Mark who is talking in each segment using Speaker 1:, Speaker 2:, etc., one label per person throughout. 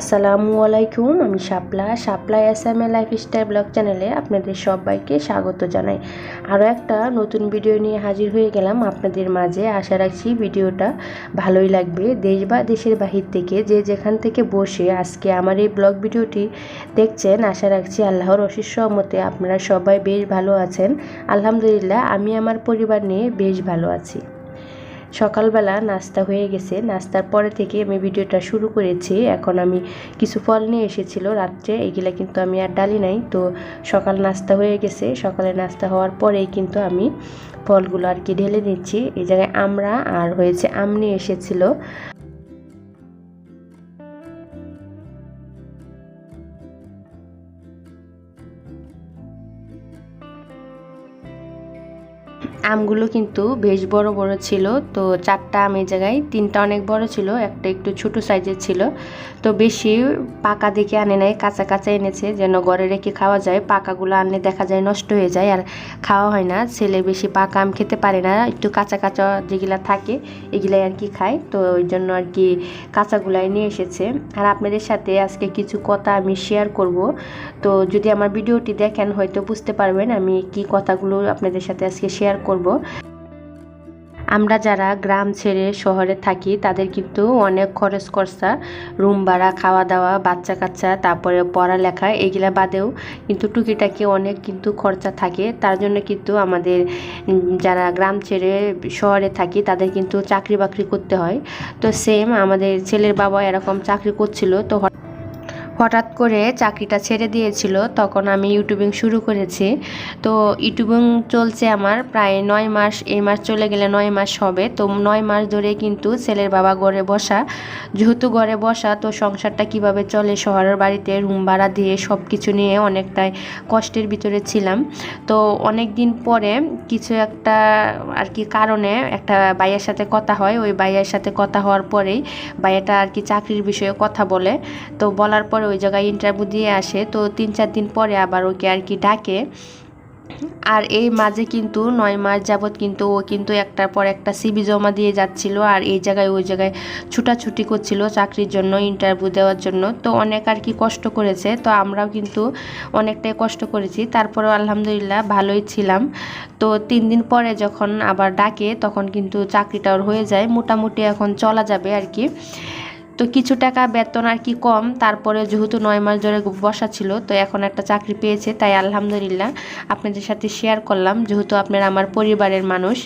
Speaker 1: আসসালামু আলাইকুম। আমি শাপলা এসএমএ লাইফস্টাইল ব্লগ চ্যানেলে আপনাদের সবাইকে স্বাগত জানাই। আরও একটা নতুন ভিডিও নিয়ে হাজির হয়ে গেলাম আপনাদের মাঝে। আশা রাখছি ভিডিওটা ভালোই লাগবে। দেশ বা দেশের বাহির থেকে যে যেখান থেকে বসে আজকে আমার এই ব্লগ ভিডিওটি দেখছেন, আশা রাখছি আল্লাহর অশেষ রহমতে আপনারা সবাই বেশ ভালো আছেন। আলহামদুলিল্লাহ, আমি আমার পরিবার নিয়ে বেশ ভালো আছি। সকালবেলা নাস্তা হয়ে গেছে, নাস্তার পরে থেকে আমি ভিডিওটা শুরু করেছি। এখন আমি কিছু ফল নিয়ে এসেছিল রাত্রে, এগুলা কিন্তু আমি আর ডালি নাই। তো সকাল নাস্তা হয়ে গেছে, সকালে নাস্তা হওয়ার পরেই কিন্তু আমি ফলগুলো আর কি ঢেলে নিচ্ছি। এই জায়গায় আমরা আর হয়েছে আম নিয়ে এসেছিল। আমগুলো কিন্তু বেশ বড় বড় ছিল। তো 4টা আম এই জায়গায়, 3টা অনেক বড় ছিল, একটা একটু ছোট সাইজের ছিল। তো বেশি পাকা দেখে আনে নাই, কাঁচা কাঁচা এনেছে যেন ঘরে রেখে খাওয়া যায়। পাকাগুলো আনলে দেখা যায় নষ্ট হয়ে যায় আর খাওয়া হয় না। ছেলে বেশি পাকা আম খেতে পারে না, একটু কাঁচা কাঁচা যেগুলা থাকে এগুলাই আর কি খায়। তো ওই জন্য আর কি কাঁচাগুলাই নিয়ে এসেছে। আর আপনাদের সাথে আজকে কিছু কথা আমি শেয়ার করব। তো যদি আমার ভিডিওটি দেখেন হয়তো বুঝতে পারবেন আমি কি কথাগুলো আপনাদের সাথে আজকে শেয়ার করব। আমরা যারা গ্রাম ছেড়ে শহরে থাকি তাদের কিন্তু অনেক খরচ খরচা, রুম ভাড়া, খাওয়া দাওয়া, বাচ্চা কাচ্চা, তারপরে পড়ালেখা, এগুলা বাদেও কিন্তু টুকিটাকি অনেক কিন্তু খরচা থাকে। তার জন্য কিন্তু আমাদের যারা গ্রাম ছেড়ে শহরে থাকি তাদের কিন্তু চাকরি বাকরি করতে হয়। তো সেম আমাদের ছেলের বাবা এরকম চাকরি করছিল। তো হঠাৎ করে চাকরিটা ছেড়ে দিয়েছিল, তখন আমি ইউটিউবিং শুরু করেছি। তো ইউটিউবিং চলছে আমার প্রায় 9 মাস, এই মাস চলে গেলে 9 মাস হবে। তো 9 মাস ধরে কিন্তু ছেলের বাবা ঘরে বসা। যেহেতু ঘরে বসা, তো সংসারটা কিভাবে চলে শহরের বাড়িতে রুম ভাড়া দিয়ে সব কিছু নিয়ে অনেকটাই কষ্টের ভিতরে ছিলাম। তো অনেক দিন পরে কিছু একটা আর কি কারণে একটা ভাইয়ের সাথে কথা হয়। ওই ভাইয়ের সাথে কথা হওয়ার পরেই ভাইয়াটা আর কি চাকরির বিষয়ে কথা বলে। তো বলার পরে ওই জায়গায় ইন্টারভিউ দিয়ে আসে। তো 3-4 দিন পরে আবার ওকে আর কি ডাকে। আর এই মাঝে কিন্তু 9 মাস যাবৎ কিন্তু ও কিন্তু একটার পর একটা সিভি জমা দিয়ে যাচ্ছিল আর এই জায়গায় ওই জায়গায় ছুটাছুটি করছিল চাকরির জন্য, ইন্টারভিউ দেওয়ার জন্য। তো অনেক আর কি কষ্ট করেছে। তো আমরাও কিন্তু অনেকটাই কষ্ট করেছি, তারপরেও আলহামদুলিল্লাহ ভালোই ছিলাম। তো 3 দিন পরে যখন আবার ডাকে তখন কিন্তু চাকরিটা ওর হয়ে যায়, মোটামুটি এখন চলা যাবে আর কি। তো কিছু টাকা বেতন আর কি কম, তারপরে যেহেতু 9 মাস ধরে বসা ছিল, তো এখন একটা চাকরি পেয়েছে, তাই আলহামদুলিল্লাহ আপনাদের সাথে শেয়ার করলাম। যেহেতু আপনারা আমার পরিবারের মানুষ,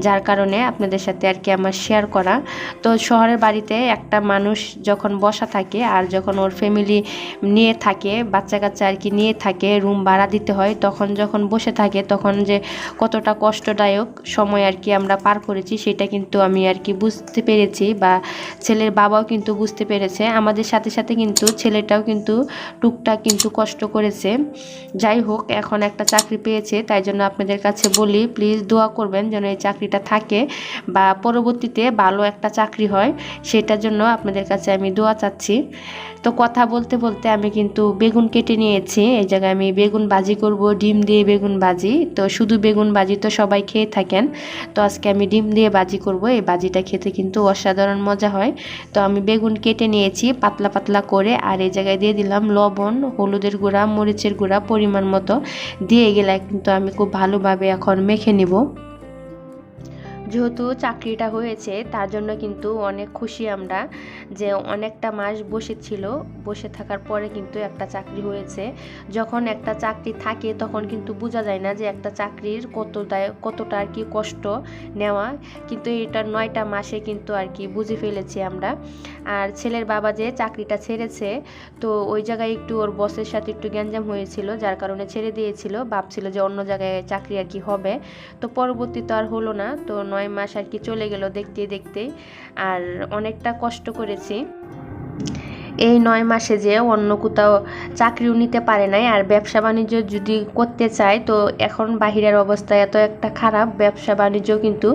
Speaker 1: যার কারণে আপনাদের সাথে আর কি আমার শেয়ার করা। তো শহরের বাড়িতে একটা মানুষ যখন বসা থাকে আর যখন ওর ফ্যামিলি নিয়ে থাকে, বাচ্চা কাচ্চা আর কি নিয়ে থাকে, রুম ভাড়া দিতে হয়, তখন যখন বসে থাকে তখন যে কতটা কষ্টদায়ক সময় আর কি আমরা পার করেছি সেটা কিন্তু আমি আর কি বুঝতে পেরেছি, বা ছেলের বাবাও কিন্তু বুঝতে পেরেছে। আমাদের সাথে সাথে কিন্তু ছেলেটাও কিন্তু টুকটাক কিন্তু কষ্ট করেছে। যাই হোক, এখন একটা চাকরি পেয়েছে, তাই জন্য আপনাদের কাছে বলি প্লিজ দোয়া করবেন যেন এই চাকরিটা থাকে বা পরবর্তীতে ভালো একটা চাকরি হয়, সেটার জন্য আপনাদের কাছে আমি দোয়া চাচ্ছি। তো কথা বলতে বলতে আমি কিন্তু বেগুন কেটে নিয়েছি। এই জায়গায় আমি বেগুন ভাজি করব, ডিম দিয়ে বেগুন ভাজি। তো শুধু বেগুন ভাজি তো সবাই খেয়ে থাকেন, তো আজকে আমি ডিম দিয়ে ভাজি করব। এই ভাজিটা খেতে কিন্তু অসাধারণ মজা হয়। তো আমি বেগুন কেটে নিয়েছি পাতলা পাতলা করে, আর এই জায়গায় দিয়ে দিলাম লবণ, হলুদের গুঁড়া, মরিচের গুঁড়া পরিমাণ মতো দিয়ে গেলে কিন্তু আমি খুব ভালোভাবে এখন মেখে নিব। যেহেতু চাকরিটা হয়েছে তার জন্য কিন্তু অনেক খুশি আমরা, যে অনেকটা মাস বসে থাকার পরে কিন্তু একটা চাকরি হয়েছে। যখন একটা চাকরি থাকে তখন কিন্তু বোঝা যায় না যে একটা চাকরির কতটা আর কি কষ্ট নেওয়া, কিন্তু এটা 9টা মাসে কিন্তু আর কি বুঝে ফেলেছি আমরা। আর ছেলের বাবা যে চাকরিটা ছেড়েছে, তো ওই জায়গায় একটু ওর বসের সাথে একটু গ্যাঞ্জাম হয়েছিল, যার কারণে ছেড়ে দিয়েছিল, ভাবছিল যে অন্য জায়গায় চাকরি আর কি হবে। তো পরবর্তীতে আর হলো না। তো 9 মাস আর কি চলে গেল দেখতে দেখতেই, আর অনেকটা কষ্ট করেছি। এই 9 মাসে যে অন্য কোথাও চাকরিও নিতে পারে নাই। আর ব্যবসা বাণিজ্য যদি করতে চায়, তো এখন বাহিরের অবস্থা এত একটা খারাপ, ব্যবসা বাণিজ্য কিন্তু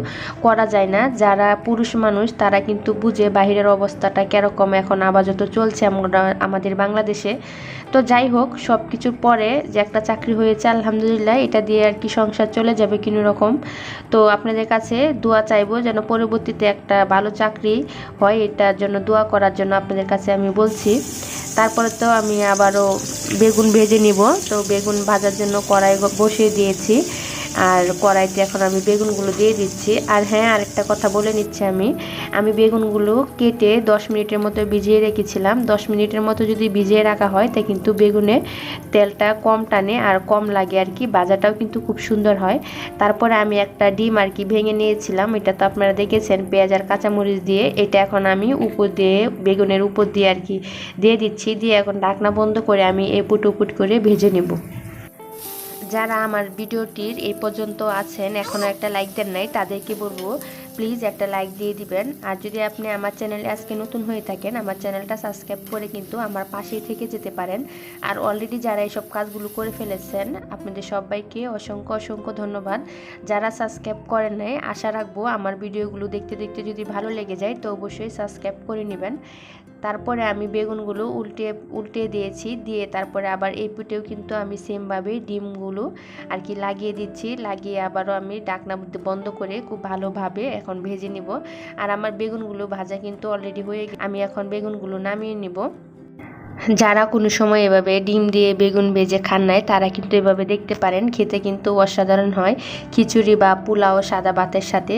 Speaker 1: করা যায় না। যারা পুরুষ মানুষ তারা কিন্তু বুঝে বাহিরের অবস্থাটা কীরকম এখন আপাতত চলছে আমাদের বাংলাদেশে। তো যাই হোক, সব কিছুর পরে যে একটা চাকরি হয়েছে আলহামদুলিল্লাহ, এটা দিয়ে আর কি সংসার চলে যাবে কোনো রকম। তো আপনাদের কাছে দোয়া চাইবো যেন পরবর্তীতে একটা ভালো চাকরি হয়, এটার জন্য দোয়া করার জন্য আপনাদের কাছে আমি বলছি। বলছি। তারপরে তো আমি আবারও বেগুন ভেজে নিব। তো বেগুন ভাজার জন্য কড়াই বসিয়ে দিয়েছি, আর কড়াইতে এখন আমি বেগুনগুলো দিয়ে দিচ্ছি। আর হ্যাঁ, আরেকটা কথা বলে নিচ্ছি, আমি বেগুনগুলো কেটে 10 মিনিটের মতো ভিজিয়ে রেখেছিলাম। 10 মিনিটের মতো যদি ভিজিয়ে রাখা হয় তা কিন্তু বেগুনে তেলটা কম টানে আর কম লাগে আর কি, ভাজাটাও কিন্তু খুব সুন্দর হয়। তারপরে আমি একটা ডিম আর কি ভেঙে নিয়েছিলাম, এটা তো আপনারা দেখেছেন পেঁয়াজ আর কাঁচামরিচ দিয়ে। এটা এখন আমি উপর দিয়ে বেগুনের উপর দিয়ে আর কি দিয়ে দিচ্ছি, দিয়ে এখন ঢাকনা বন্ধ করে আমি এপুট উপুট করে ভেজে নেব। যারা আমার ভিডিওটির এই পর্যন্ত আছেন এখনও একটা লাইক দেন নাই, তাদেরকে বলবো প্লিজ একটা লাইক দিয়ে দিবেন। আর যদি আপনি আমার চ্যানেলে আজকে নতুন হয়ে থাকেন, আমার চ্যানেলটা সাবস্ক্রাইব করে কিন্তু আমার পাশেই থেকে যেতে পারেন। আর অলরেডি যারা এইসব কাজগুলো করে ফেলেছেন আপনাদের সবাইকে অসংখ্য অসংখ্য ধন্যবাদ। যারা সাবস্ক্রাইব করেন নাই, আশা রাখবো আমার ভিডিওগুলো দেখতে দেখতে যদি ভালো লেগে যায় তো অবশ্যই সাবস্ক্রাইব করে নেবেন। তারপরে আমি বেগুনগুলো উল্টে দিয়েছি, দিয়ে তারপরে আবার এই পিঠেও কিন্তু আমি সেমভাবে ডিমগুলো আর কি লাগিয়ে দিচ্ছি, লাগিয়ে আবারও আমি ঢাকনা বন্ধ করে খুব ভালোভাবে এখন ভেজে নিব। আর আমার বেগুনগুলো ভাজা কিন্তু অলরেডি হয়ে গেছে, আমি এখন বেগুনগুলো নামিয়ে নিব। যারা কোনো সময় এভাবে ডিম দিয়ে বেগুন ভেজে খান নাই তারা কিন্তু এভাবে দেখতে পারেন, খেতে কিন্তু অসাধারণ হয় খিচুড়ি বা পোলাও সাদা ভাতের সাথে।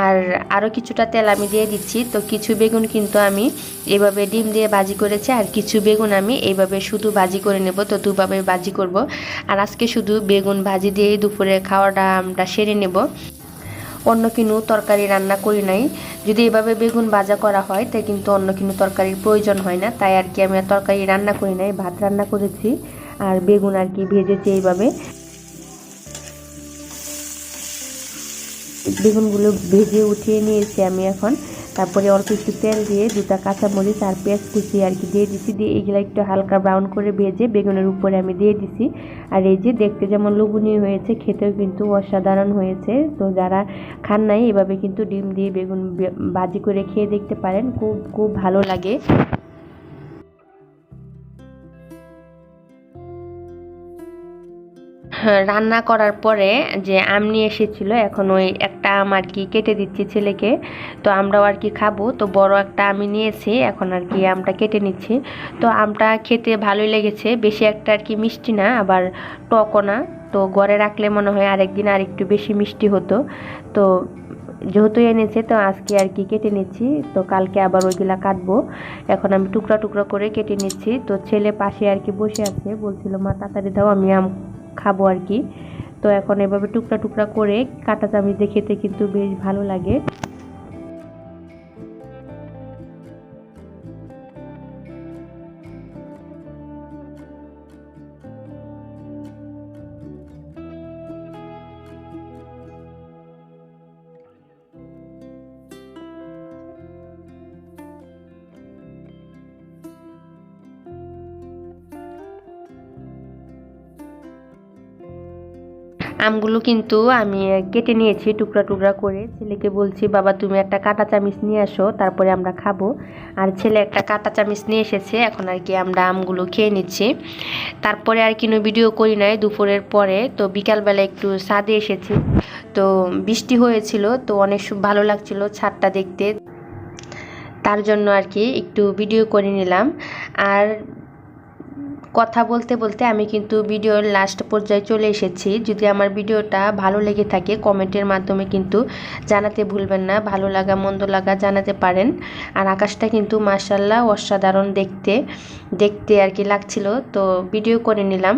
Speaker 1: আর আরও কিছুটা তেল আমি দিয়ে দিচ্ছি। তো কিছু বেগুন কিন্তু আমি এভাবে ডিম দিয়ে ভাজি করেছি, আর কিছু বেগুন আমি এইভাবে শুধু ভাজি করে নেব। তো দুভাবে ভাজি করব। আর আজকে শুধু বেগুন ভাজি দিয়েই দুপুরে খাওয়াটা আমরা সেরে নেব, অন্য কোনো তরকারি রান্না করি নাই। যদি এভাবে বেগুন ভাজা করা হয় তাই কিন্তু অন্য কোনো তরকারির প্রয়োজন হয় না, তাই আর কি আমি আর তরকারি রান্না করি নাই, ভাত রান্না করেছি আর বেগুন আর কি ভেজেছি এইভাবে। বেগুনগুলো ভেজে উঠিয়ে নিয়েছি আমি এখন। তারপরে অল্প একটু তেল দিয়ে দুটা কাঁচামরিচ আর পেঁয়াজ কুচি আর কি দিয়ে দিচ্ছি, দিয়ে এগুলো একটু হালকা ব্রাউন করে ভেজে বেগুনের উপরে আমি দিয়ে দিছি। আর এই যে দেখতে যেমন লোভনীয় হয়েছে, খেতেও কিন্তু অসাধারণ হয়েছে। তো যারা খান নাই এভাবে কিন্তু ডিম দিয়ে বেগুন ভাজি করে খেয়ে দেখতে পারেন, খুব খুব ভালো লাগে। রান্না করার পরে যে আম নিয়ে এসেছিল, এখন ওই একটা আম আর কি কেটে দিচ্ছি ছেলেকে। তো আমরাও আর কি খাবো, তো বড় একটা আমি নিয়েছি, এখন আর কি আমটা কেটে নিচ্ছি। তো আমটা খেতে ভালোই লেগেছে, বেশি একটা আর কি মিষ্টি না আবার টকও না। তো ঘরে রাখলে মনে হয় আরেকদিন আর একটু বেশি মিষ্টি হতো। তো যেহেতু এনেছে তো আজকে আর কি কেটে নিচ্ছি, তো কালকে আবার ওইগুলা কাটবো। এখন আমি টুকরা টুকরা করে কেটে নিচ্ছি। তো ছেলে পাশে আর কি বসে আছে, বলছিল মা তাড়াতাড়ি দাও আমি আম খাবো আর কি। তো এখন এভাবে টুকরা টুকরা করে কাঁটা চামচ দিয়ে খেতে কিন্তু বেশ ভালো লাগে। আমগুলো কিন্তু আমি কেটে নিয়েছি টুকরা টুকরা করে, ছেলেকে বলছি বাবা তুমি একটা কাঁটা চামচ নিয়ে আসো তারপরে আমরা খাবো। আর ছেলে একটা কাঁটা চামচ নিয়ে এসেছে, এখন আর কি আমরা আমগুলো খেয়ে নিচ্ছি। তারপরে আর কোনো ভিডিও করি নাই দুপুরের পরে। তো বিকালবেলা একটু ছাদে এসেছি, তো বৃষ্টি হয়েছিল, তো অনেক ভালো লাগছিল ছাদটা দেখতে, তার জন্য আর কি একটু ভিডিও করে নিলাম। আর কথা বলতে বলতে আমি কিন্তু ভিডিওর লাস্ট পর্যায়ে চলে এসেছি। যদি আমার ভিডিওটা ভালো লেগে থাকে কমেন্টের মাধ্যমে কিন্তু জানাতে ভুলবেন না, ভালো লাগা মন্দ লাগা জানাতে পারেন। আর আকাশটা কিন্তু মাশাআল্লাহ অসাধারণ দেখতে দেখতে আর কি লাগছিল, তো ভিডিও করে নিলাম।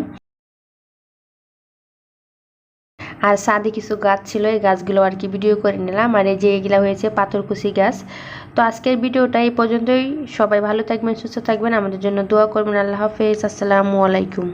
Speaker 1: আর ছাদে কিছু গাছ ছিল, এই গাছগুলো আর কি ভিডিও করে নিলাম। আর এই যে এগুলা হয়েছে পাথরকুচি গাছ। তো আজকের ভিডিওটা এই পর্যন্তই। সবাই ভালো থাকবেন, সুস্থ থাকবেন, আমাদের জন্য দোয়া করবেন। আল্লাহ হাফেজ, আসসালামু আলাইকুম।